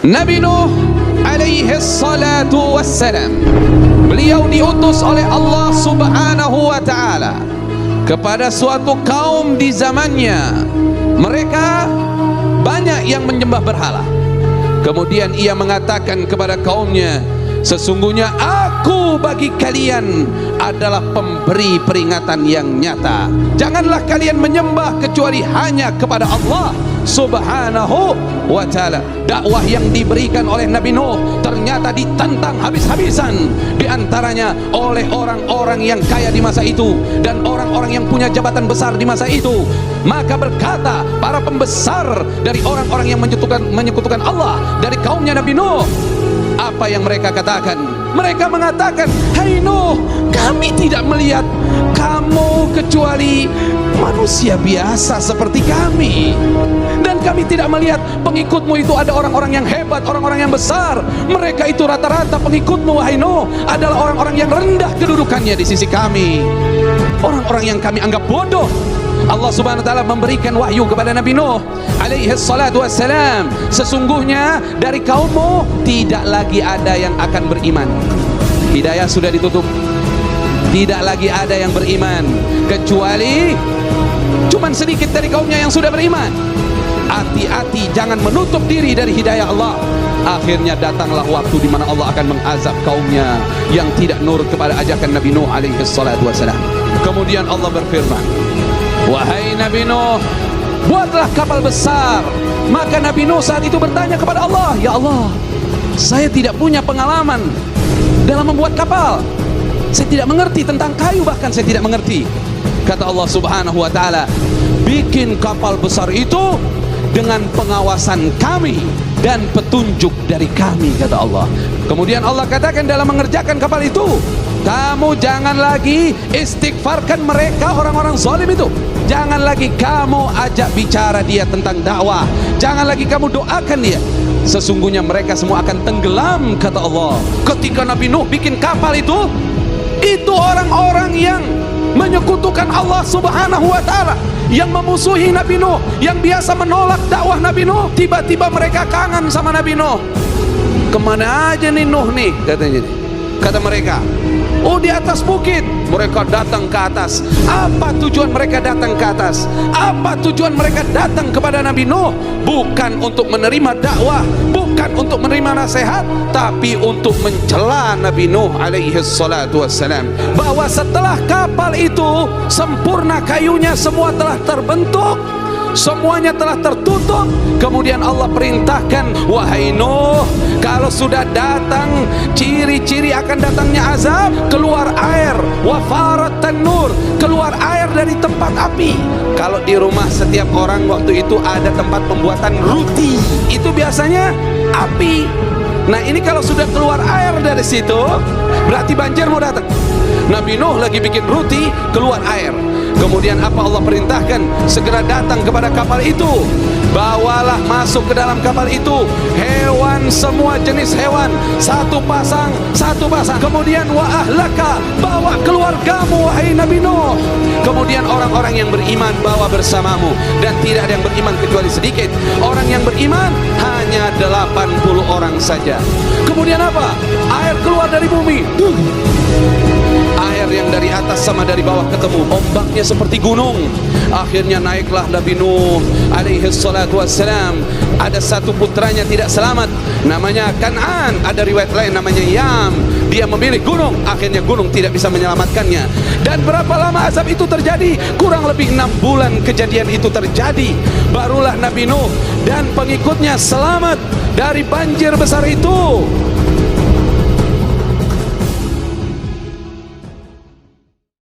Nabi Nuh alaihi salatu wassalam, beliau diutus oleh Allah subhanahu wa ta'ala kepada suatu kaum di zamannya. Mereka banyak yang menyembah berhala. Kemudian ia mengatakan kepada kaumnya, sesungguhnya aku bagi kalian adalah pemberi peringatan yang nyata. Janganlah kalian menyembah kecuali hanya kepada Allah subhanahu wa ta'ala. Dakwah yang diberikan oleh Nabi Nuh ternyata ditentang habis-habisan, diantaranya oleh orang-orang yang kaya di masa itu dan orang-orang yang punya jabatan besar di masa itu. Maka berkata para pembesar dari orang-orang yang menyekutukan Allah dari kaumnya Nabi Nuh, apa yang mereka katakan? Mereka mengatakan, hai Nuh, kami tidak melihat kamu kecuali manusia biasa seperti kami, dan kami tidak melihat pengikutmu itu ada orang-orang yang hebat, orang-orang yang besar. Mereka itu rata-rata pengikutmu, wahai Nuh, adalah orang-orang yang rendah kedudukannya di sisi kami, orang-orang yang kami anggap bodoh. Allah subhanahu wa ta'ala memberikan wahyu kepada Nabi Nuh alaihi salatu wassalam, sesungguhnya dari kaummu tidak lagi ada yang akan beriman. Hidayah sudah ditutup, tidak lagi ada yang beriman kecuali cuman sedikit dari kaumnya yang sudah beriman. Hati-hati, jangan menutup diri dari hidayah Allah. Akhirnya datanglah waktu di mana Allah akan mengazab kaumnya yang tidak nurut kepada ajakan Nabi Nuh alaihi salatu wassalam. Kemudian Allah berfirman, wahai Nabi Nuh, buatlah kapal besar. Maka Nabi Nuh saat itu bertanya kepada Allah, ya Allah, saya tidak punya pengalaman dalam membuat kapal. Saya tidak mengerti tentang kayu, bahkan saya tidak mengerti. Kata Allah subhanahu wa ta'ala, bikin kapal besar itu dengan pengawasan kami dan petunjuk dari kami, kata Allah. Kemudian Allah katakan dalam mengerjakan kapal itu, kamu jangan lagi istighfarkan mereka, orang-orang zalim itu. Jangan lagi kamu ajak bicara dia tentang dakwah. Jangan lagi kamu doakan dia. Sesungguhnya mereka semua akan tenggelam, kata Allah. Ketika Nabi Nuh bikin kapal itu orang-orang yang menyekutukan Allah subhanahu wa ta'ala, yang memusuhi Nabi Nuh, yang biasa menolak dakwah Nabi Nuh, tiba-tiba mereka kangen sama Nabi Nuh. Kemana aja nih Nuh nih, katanya. Kata mereka, oh di atas bukit. Mereka datang ke atas. Apa tujuan mereka datang ke atas? Apa tujuan mereka datang kepada Nabi Nuh? Bukan untuk menerima dakwah, bukan untuk menerima nasihat, tapi untuk mencela Nabi Nuh alaihi salatu wassalam, bahwa setelah kapal itu sempurna, kayunya semua telah terbentuk, semuanya telah tertutup. Kemudian Allah perintahkan, wahai Nuh, kalau sudah datang ciri-ciri akan datangnya azab, keluar air, wafarat tanur, keluar air dari tempat api. Kalau di rumah setiap orang waktu itu ada tempat pembuatan roti, itu biasanya api. Nah ini kalau sudah keluar air dari situ, berarti banjir mau datang. Nabi Nuh lagi bikin roti, keluar air. Kemudian apa Allah perintahkan? Segera datang kepada kapal itu, bawalah masuk ke dalam kapal itu hewan, semua jenis hewan, satu pasang. Kemudian wa ahlaka, bawa keluargamu wahai Nabi Nuh. Kemudian orang-orang yang beriman bawa bersamamu, dan tidak ada yang beriman kecuali sedikit. Orang yang beriman hanya 80 orang saja. Kemudian apa? Air keluar dari bumi, air yang dari atas sama dari bawah ketemu, ombaknya seperti gunung. Akhirnya naiklah Nabi Nuh alaihi salatu wassalam. Ada satu putranya tidak selamat, namanya Kan'an. Ada riwayat lain namanya Yam. Dia memilih gunung, akhirnya gunung tidak bisa menyelamatkannya. Dan berapa lama azab itu terjadi? Kurang lebih 6 bulan kejadian itu terjadi. Barulah Nabi Nuh dan pengikutnya selamat dari banjir besar itu.